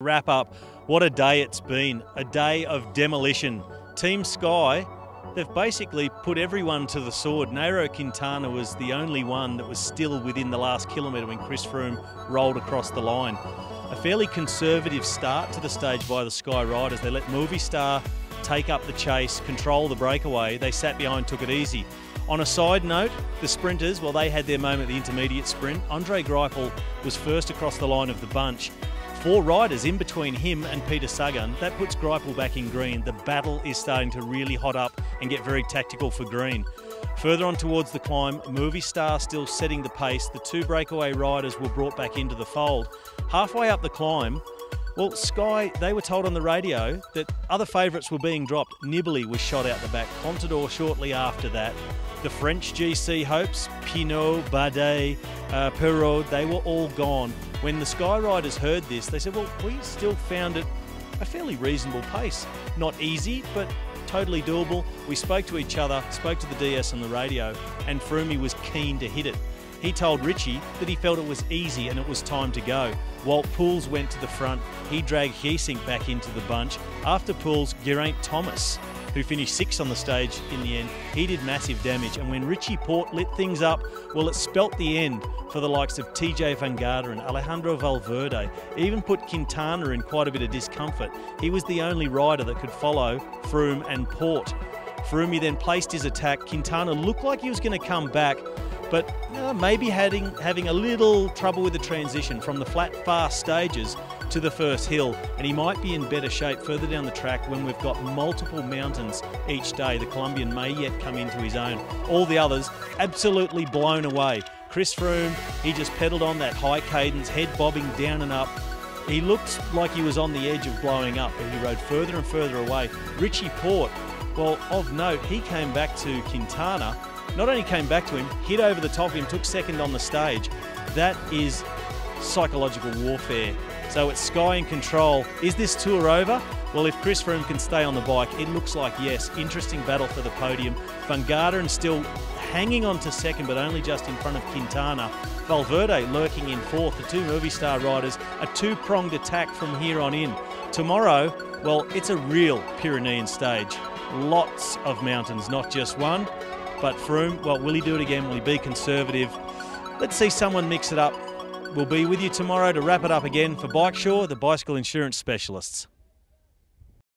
Wrap up, what a day it's been, a day of demolition. Team Sky, they've basically put everyone to the sword. Nairo Quintana was the only one that was still within the last kilometre when Chris Froome rolled across the line. A fairly conservative start to the stage by the Sky riders. They let Movistar take up the chase, control the breakaway. They sat behind, took it easy. On a side note, the sprinters, well, they had their moment at the intermediate sprint. Andre Greipel was first across the line of the bunch. 4 riders in between him and Peter Sagan. That puts Greipel back in green. The battle is starting to really hot up and get very tactical for green. Further on towards the climb, Movistar still setting the pace. The 2 breakaway riders were brought back into the fold. Halfway up the climb, well, Sky, they were told on the radio that other favourites were being dropped. Nibali was shot out the back, Contador shortly after that. The French GC hopes, Pinot, Bardet, Perrault, they were all gone. When the Sky riders heard this, they said, well, we still found it a fairly reasonable pace. Not easy, but totally doable. We spoke to each other, spoke to the DS on the radio, and Froome was keen to hit it. He told Richie that he felt it was easy and it was time to go. Walt Poels went to the front. He dragged Geesink back into the bunch. After Poels, Geraint Thomas, who finished 6th on the stage in the end, he did massive damage. And when Richie Porte lit things up, well, it spelt the end for the likes of TJ Van Garderen and Alejandro Valverde. Even put Quintana in quite a bit of discomfort. He was the only rider that could follow Froome and Porte. Froome then placed his attack. Quintana looked like he was going to come back, but maybe having a little trouble with the transition from the flat, fast stages to the first hill, and he might be in better shape further down the track when we've got multiple mountains each day. The Colombian may yet come into his own. All the others absolutely blown away. Chris Froome, he just pedalled on that high cadence, head bobbing down and up. He looked like he was on the edge of blowing up, and he rode further and further away. Richie Porte, well, of note, he came back to Quintana. Not only came back to him, hit over the top of him, took second on the stage. That is psychological warfare. So it's Sky in control. Is this tour over? Well, if Chris Froome can stay on the bike, it looks like yes. Interesting battle for the podium. Van Garderen still hanging on to second, but only just in front of Quintana. Valverde lurking in 4th. The 2 Movistar riders, a 2-pronged attack from here on in. Tomorrow, well, it's a real Pyrenean stage. Lots of mountains, not just one. But Froome, well, will he do it again? Will he be conservative? Let's see someone mix it up. We'll be with you tomorrow to wrap it up again for Bikesure, the bicycle insurance specialists.